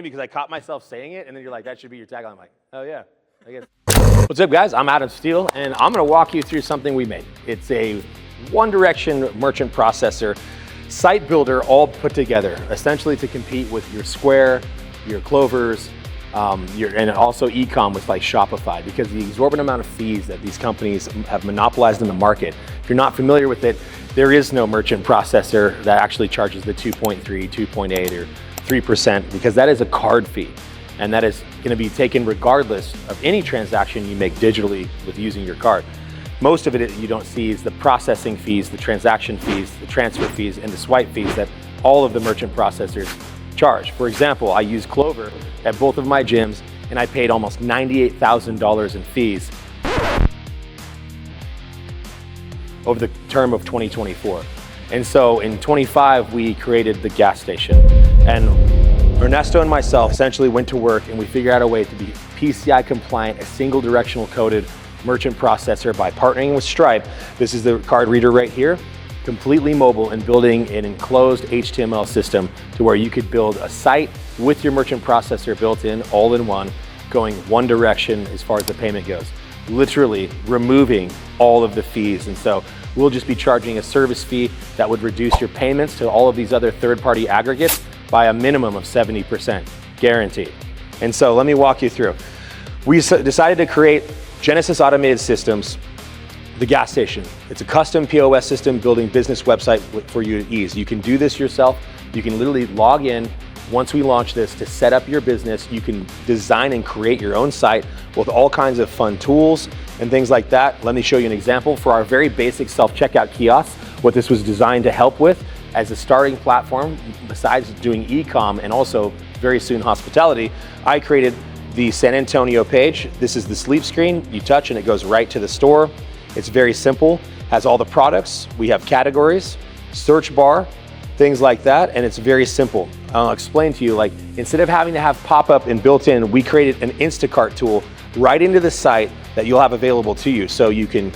because I caught myself saying it, and then you're like, that should be your tagline. I'm like, oh yeah, I guess. What's up, guys? I'm Adam Steele, and I'm gonna walk you through something we made. It's a one direction merchant processor, site builder, all put together, essentially to compete with your Square, your Clovers, and also e-com with like Shopify, because the exorbitant amount of fees that these companies have monopolized in the market. If you're not familiar with it, there is no merchant processor that actually charges the 2.3, 2.8, or 3%, because that is a card fee. And that is going to be taken regardless of any transaction you make digitally with using your card. Most of it you don't see is the processing fees, the transaction fees, the transfer fees, and the swipe fees that all of the merchant processors charge. For example, I use Clover at both of my gyms, and I paid almost $98,000 in fees over the term of 2024. And so in 25, we created the gas station. And Ernesto and myself essentially went to work, and we figured out a way to be PCI compliant, a single directional coded merchant processor by partnering with Stripe. This is the card reader right here, completely mobile, and building an enclosed HTML system to where you could build a site with your merchant processor built in, all in one, going one direction as far as the payment goes, literally removing all of the fees. And so we'll just be charging a service fee that would reduce your payments to all of these other third-party aggregates by a minimum of 70%, guaranteed. And so let me walk you through. We decided to create Genesis Automated Systems, the gas station. It's a custom POS system building business website for you to ease. You can do this yourself. You can literally log in once we launch this to set up your business. You can design and create your own site with all kinds of fun tools and things like that. Let me show you an example. For our very basic self-checkout kiosks, what this was designed to help with as a starting platform, besides doing e-com and also very soon hospitality, I created the San Antonio page. This is the sleep screen. You touch and it goes right to the store. It's very simple, has all the products. We have categories, search bar, things like that, and it's very simple. I'll explain to you, like, instead of having to have pop-up and built-in, we created an Instacart tool right into the site that you'll have available to you. So you can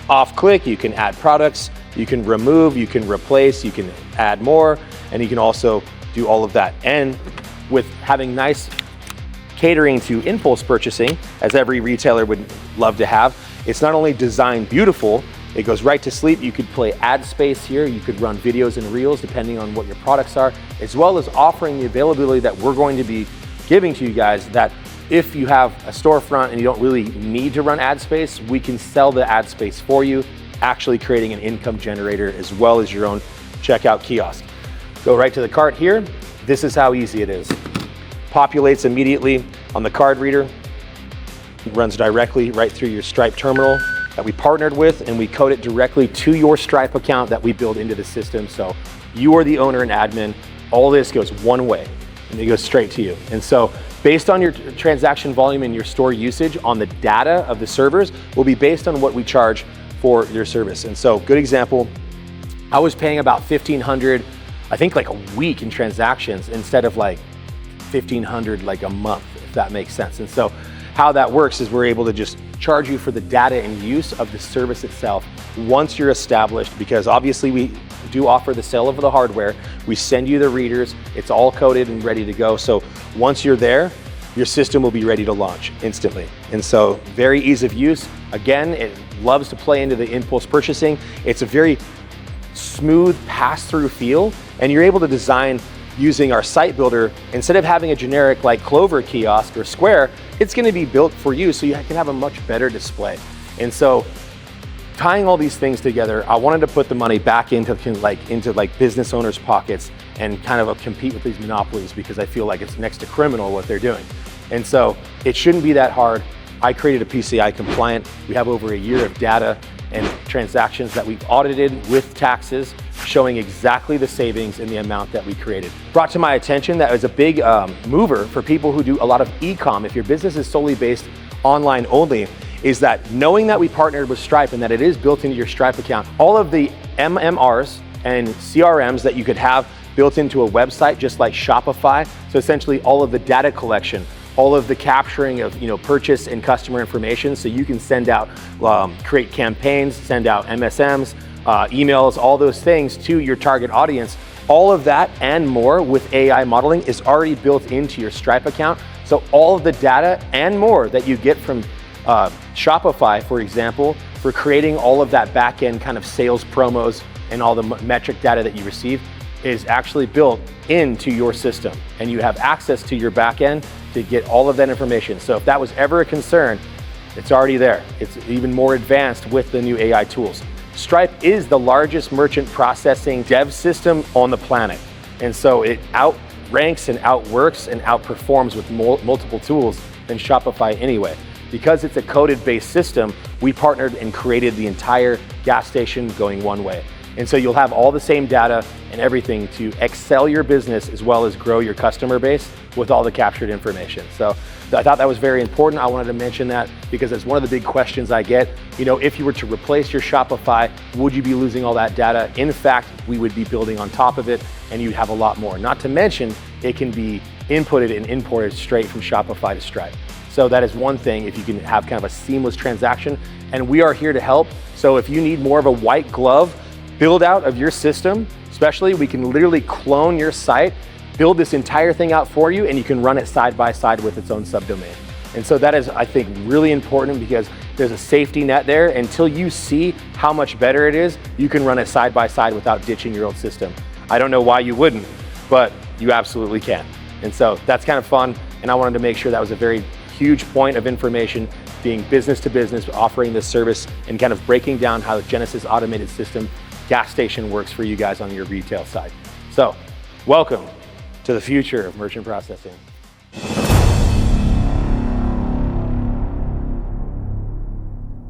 off-click, you can add products, you can remove, you can replace, you can add more, and you can also do all of that. And with having nice catering to impulse purchasing, as every retailer would love to have, it's not only designed beautiful, it goes right to sleep. You could play ad space here. You could run videos and reels depending on what your products are, as well as offering the availability that we're going to be giving to you guys, that if you have a storefront and you don't really need to run ad space, we can sell the ad space for you, actually creating an income generator as well as your own checkout kiosk. Go right to the cart here. This is how easy it is. Populates immediately on the card reader. It runs directly right through your Stripe terminal that we partnered with, and we code it directly to your Stripe account that we build into the system. So you are the owner and admin. All this goes one way and it goes straight to you. And so based on your transaction volume and your store usage on the data of the servers will be based on what we charge for your service. And so good example, I was paying about $1,500, I think like a week in transactions instead of like $1,500 like a month, if that makes sense. And so how that works is we're able to just charge you for the data and use of the service itself once you're established, because obviously we do offer the sale of the hardware. We send you the readers, it's all coded and ready to go. So once you're there, your system will be ready to launch instantly. And so very ease of use. Again, it loves to play into the impulse purchasing. It's a very smooth pass-through feel, and you're able to design using our site builder. Instead of having a generic like Clover kiosk or Square, it's going to be built for you so you can have a much better display. And so tying all these things together, I wanted to put the money back into business owners' pockets and kind of compete with these monopolies, because I feel like it's next to criminal what they're doing. And so it shouldn't be that hard. I created a PCI compliant. We have over a year of data and transactions that we've audited with taxes, showing exactly the savings and the amount that we created. Brought to my attention that was a big mover for people who do a lot of e-com. If your business is solely based online only, is that knowing that we partnered with Stripe and that it is built into your Stripe account, all of the MMRs and CRMs that you could have built into a website, just like Shopify. So essentially all of the data collection, all of the capturing of purchase and customer information, so you can send out, create campaigns, send out MSMs, emails, all those things to your target audience. All of that and more with AI modeling is already built into your Stripe account. So all of the data and more that you get from Shopify, for example, for creating all of that back-end kind of sales promos and all the metric data that you receive is actually built into your system. And you have access to your back-end to get all of that information. So if that was ever a concern, it's alreoutready there. It's even more advanced with the new AI tools. Stripe is the largest merchant processing dev system on the planet. And so it outranks and outworks and outperforms with multiple tools than Shopify anyway. Because it's a coded-based system, we partnered and created the entire gas station going one way. And so you'll have all the same data and everything to excel your business as well as grow your customer base with all the captured information. So I thought that was very important. I wanted to mention that because it's one of the big questions I get. If you were to replace your Shopify, would you be losing all that data? In fact, we would be building on top of it and you'd have a lot more. Not to mention, it can be inputted and imported straight from Shopify to Stripe. So that is one thing if you can have kind of a seamless transaction, and we are here to help. So if you need more of a white glove build out of your system, especially, we can literally clone your site, build this entire thing out for you, and you can run it side by side with its own subdomain. And so that is, I think, really important because there's a safety net there. Until you see how much better it is, you can run it side by side without ditching your old system. I don't know why you wouldn't, but you absolutely can. And so that's kind of fun, and I wanted to make sure that was a very huge point of information, being business to business, offering this service and kind of breaking down how the Genesis automated system gas station works for you guys on your retail side. So welcome to the future of merchant processing.